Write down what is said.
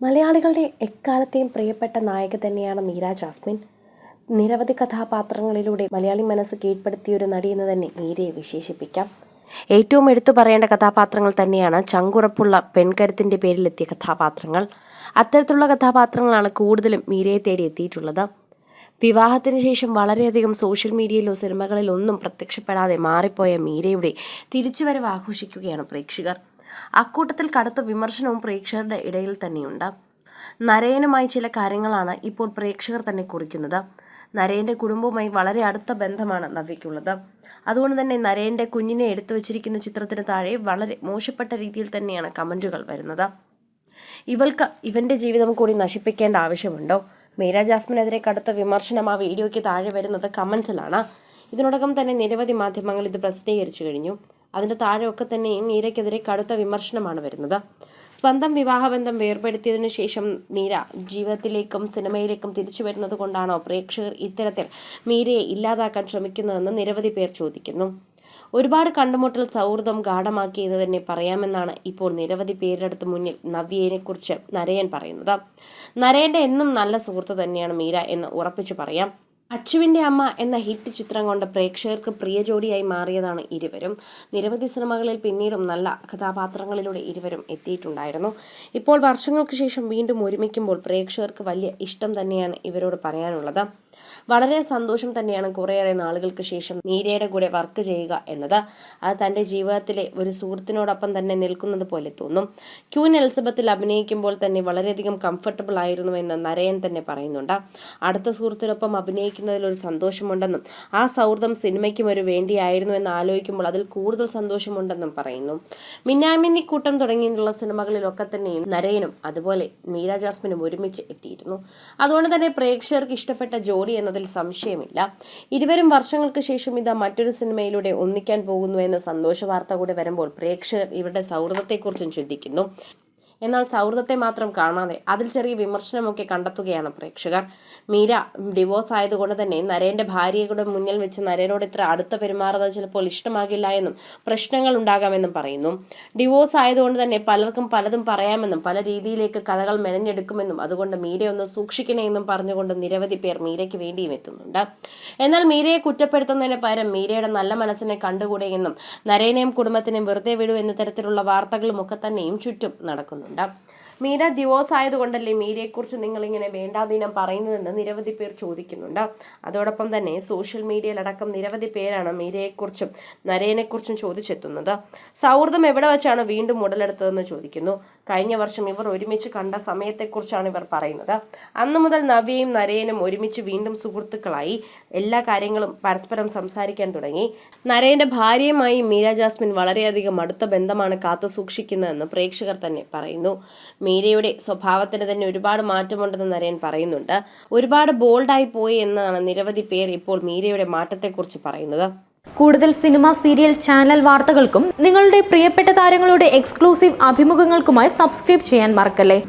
മലയാളികളുടെ എക്കാലത്തെയും പ്രിയപ്പെട്ട നായിക തന്നെയാണ് മീര ജാസ്മിൻ. നിരവധി കഥാപാത്രങ്ങളിലൂടെ മലയാളി മനസ്സ് കീഴ്പ്പെടുത്തിയൊരു നടി എന്ന് തന്നെ മീരയെ വിശേഷിപ്പിക്കാം. ഏറ്റവും എടുത്തു പറയേണ്ട കഥാപാത്രങ്ങൾ തന്നെയാണ് ചങ്കുറപ്പുള്ള പെൺകരുത്തിൻ്റെ പേരിലെത്തിയ കഥാപാത്രങ്ങൾ. അത്തരത്തിലുള്ള കഥാപാത്രങ്ങളാണ് കൂടുതലും മീരയെ തേടി എത്തിയിട്ടുള്ളത്. വിവാഹത്തിന് ശേഷം വളരെയധികം സോഷ്യൽ മീഡിയയിലോ സിനിമകളിലോ ഒന്നും പ്രത്യക്ഷപ്പെടാതെ മാറിപ്പോയ മീരയുടെ തിരിച്ചുവരവ് ആഘോഷിക്കുകയാണ് പ്രേക്ഷകർ. അക്കൂട്ടത്തിൽ കടുത്ത വിമർശനവും പ്രേക്ഷകരുടെ ഇടയിൽ തന്നെയുണ്ട്. നരയനുമായി ചില കാര്യങ്ങളാണ് ഇപ്പോൾ പ്രേക്ഷകർ തന്നെ കുറിക്കുന്നത്. നരയൻ്റെ കുടുംബവുമായി വളരെ അടുത്ത ബന്ധമാണ് നവ്യയ്ക്കുള്ളത്. അതുകൊണ്ട് തന്നെ നരയൻ്റെ കുഞ്ഞിനെ എടുത്തു വച്ചിരിക്കുന്ന ചിത്രത്തിന് താഴെ വളരെ മോശപ്പെട്ട രീതിയിൽ തന്നെയാണ് കമൻറ്റുകൾ വരുന്നത്. ഇവൾക്ക് ഇവൻ്റെ ജീവിതം കൂടി നശിപ്പിക്കേണ്ട ആവശ്യമുണ്ടോ? മീര ജാസ്മിനെതിരെ കടുത്ത വിമർശനം ആ വീഡിയോയ്ക്ക് താഴെ വരുന്നത് കമൻസിലാണ്. ഇതിനോടകം തന്നെ നിരവധി മാധ്യമങ്ങൾ ഇത് പ്രസിദ്ധീകരിച്ചു കഴിഞ്ഞു. അതിൻ്റെ താഴെയൊക്കെ തന്നെയും മീരയ്ക്കെതിരെ കടുത്ത വിമർശനമാണ് വരുന്നത്. സ്വന്തം വിവാഹബന്ധം വേർപെടുത്തിയതിനു ശേഷം മീര ജീവിതത്തിലേക്കും സിനിമയിലേക്കും തിരിച്ചു വരുന്നത് കൊണ്ടാണോ പ്രേക്ഷകർ ഇത്തരത്തിൽ മീരയെ ഇല്ലാതാക്കാൻ ശ്രമിക്കുന്നതെന്ന് നിരവധി പേർ ചോദിക്കുന്നു. ഒരുപാട് കണ്ടുമുട്ടൽ സൗഹൃദം ഗാഢമാക്കിയത് തന്നെ പറയാമെന്നാണ് ഇപ്പോൾ നിരവധി പേരെടുത്ത് മുന്നിൽ നവ്യയെക്കുറിച്ച് നരയൻ പറയുന്നത്. നരയൻ്റെ എന്നും നല്ല സുഹൃത്ത് തന്നെയാണ് മീര എന്ന് ഉറപ്പിച്ചു പറയാം. അച്ചുവിൻ്റെ അമ്മ എന്ന ഹിറ്റ് ചിത്രം കൊണ്ട് പ്രേക്ഷകർക്ക് പ്രിയ ജോഡിയായി മാറിയതാണ് ഇരുവരും. നിരവധി സിനിമകളിൽ പിന്നീടും നല്ല കഥാപാത്രങ്ങളിലൂടെ ഇരുവരും എത്തിയിട്ടുണ്ടായിരുന്നു. ഇപ്പോൾ വർഷങ്ങൾക്ക് ശേഷം വീണ്ടും ഒരുമിക്കുമ്പോൾ പ്രേക്ഷകർക്ക് വലിയ ഇഷ്ടം തന്നെയാണ് ഇവരോട് പറയാനുള്ളത്. വളരെ സന്തോഷം തന്നെയാണ് കുറേയേറെ നാളുകൾക്ക് ശേഷം മീരയുടെ കൂടെ വർക്ക് ചെയ്യുക എന്നത്. അത് തൻ്റെ ജീവിതത്തിലെ ഒരു സുഹൃത്തിനോടൊപ്പം തന്നെ നിൽക്കുന്നത് പോലെ തോന്നും. ക്വീൻ എലിസബത്തിൽ അഭിനയിക്കുമ്പോൾ തന്നെ വളരെയധികം കംഫർട്ടബിൾ ആയിരുന്നുവെന്ന് നരയൻ തന്നെ പറയുന്നുണ്ട്. അടുത്ത സുഹൃത്തിനൊപ്പം അഭിനയിക്കുന്നതിൽ ഒരു സന്തോഷമുണ്ടെന്നും ആ സൗഹൃദം സിനിമയ്ക്കും ഒരു വേണ്ടിയായിരുന്നു എന്ന് ആലോചിക്കുമ്പോൾ അതിൽ കൂടുതൽ സന്തോഷമുണ്ടെന്നും പറയുന്നു. മിന്നാമിന്നിക്കൂട്ടം തുടങ്ങിയിട്ടുള്ള സിനിമകളിലൊക്കെ തന്നെയും നരയനും അതുപോലെ മീര ജാസ്മിനും ഒരുമിച്ച് എത്തിയിരുന്നു. അതുകൊണ്ട് തന്നെ പ്രേക്ഷകർക്ക് ഇഷ്ടപ്പെട്ട ജോഡി എന്നതിൽ സംശയമില്ല. ഇരുവരും വർഷങ്ങൾക്ക് ശേഷം ഇതാ മറ്റൊരു സിനിമയിലൂടെ ഒന്നിക്കാൻ പോകുന്നു എന്ന സന്തോഷ വാർത്ത കൂടെ വരുമ്പോൾ പ്രേക്ഷകർ ഇവരുടെ സൗഹൃദത്തെക്കുറിച്ചും ചിന്തിക്കുന്നു. എന്നാൽ സൗഹൃദത്തെ മാത്രം കാണാതെ അതിൽ ചെറിയ വിമർശനമൊക്കെ കണ്ടെത്തുകയാണ് പ്രേക്ഷകർ. മീര ഡിവോഴ്സ് ആയതുകൊണ്ട് തന്നെ നരേൻ്റെ ഭാര്യയുടെ മുന്നിൽ വെച്ച് നരേനോട് ഇത്ര അടുത്ത പെരുമാറുന്നത് ചിലപ്പോൾ ഇഷ്ടമാകില്ല എന്നും പ്രശ്നങ്ങൾ ഉണ്ടാകാമെന്നും പറയുന്നു. ഡിവോഴ്സ് ആയതുകൊണ്ട് തന്നെ പലർക്കും പലതും പറയാമെന്നും പല രീതിയിലേക്ക് കഥകൾ മെനഞ്ഞെടുക്കുമെന്നും അതുകൊണ്ട് മീരയൊന്ന് സൂക്ഷിക്കണേ എന്നും പറഞ്ഞുകൊണ്ട് നിരവധി പേർ മീരയ്ക്ക് വേണ്ടിയും എത്തുന്നുണ്ട്. എന്നാൽ മീരയെ കുറ്റപ്പെടുത്തുന്നതിന് പകരം മീരയുടെ നല്ല മനസ്സിനെ കണ്ടുകൂടെ എന്നും നരേനെയും കുടുംബത്തിനെയും വെറുതെ വിടൂ എന്ന തരത്തിലുള്ള വാർത്തകളും ഒക്കെ തന്നെയും ചുറ്റും നടക്കുന്നു. മീര ഡിവോഴ്സ് ആയതുകൊണ്ടല്ലേ മീരയെക്കുറിച്ച് നിങ്ങളിങ്ങനെ വേണ്ടാതീനം പറയുന്നതെന്ന് നിരവധി പേർ ചോദിക്കുന്നുണ്ട്. അതോടൊപ്പം തന്നെ സോഷ്യൽ മീഡിയയിലടക്കം നിരവധി പേരാണ് മീരയെക്കുറിച്ചും നരേനെക്കുറിച്ചും ചോദിച്ചെത്തുന്നത്. സൗഹൃദം എവിടെ വെച്ചാണ് വീണ്ടും ഉടലെടുത്തതെന്ന് ചോദിക്കുന്നു. കഴിഞ്ഞ വർഷം ഇവർ ഒരുമിച്ച് കണ്ട സമയത്തെക്കുറിച്ചാണ് ഇവർ പറയുന്നത്. അന്നു മുതൽ നവ്യയും നരേനും ഒരുമിച്ച് വീണ്ടും സുഹൃത്തുക്കളായി എല്ലാ കാര്യങ്ങളും പരസ്പരം സംസാരിക്കാൻ തുടങ്ങി. നരേൻ്റെ ഭാര്യയുമായി മീര ജാസ്മിൻ വളരെയധികം അടുത്ത ബന്ധമാണ് കാത്തു സൂക്ഷിക്കുന്നതെന്ന് പ്രേക്ഷകർ തന്നെ പറയുന്നു. മീരയുടെ സ്വഭാവത്തിന് തന്നെ ഒരുപാട് മാറ്റമുണ്ടെന്ന് നരേൻ പറയുന്നുണ്ട്. ഒരുപാട് ബോൾഡായി പോയി എന്നാണ് നിരവധി പേർ ഇപ്പോൾ മീരയുടെ മാറ്റത്തെക്കുറിച്ച് പറയുന്നത്. കൂടുതൽ സിനിമ, സീരിയൽ, ചാനൽ വാർത്തകൾക്കും നിങ്ങളുടെ പ്രിയപ്പെട്ട താരങ്ങളുടെ എക്സ്ക്ലൂസീവ് അഭിമുഖങ്ങൾക്കുമായി സബ്സ്ക്രൈബ് ചെയ്യാൻ മറക്കല്ലേ.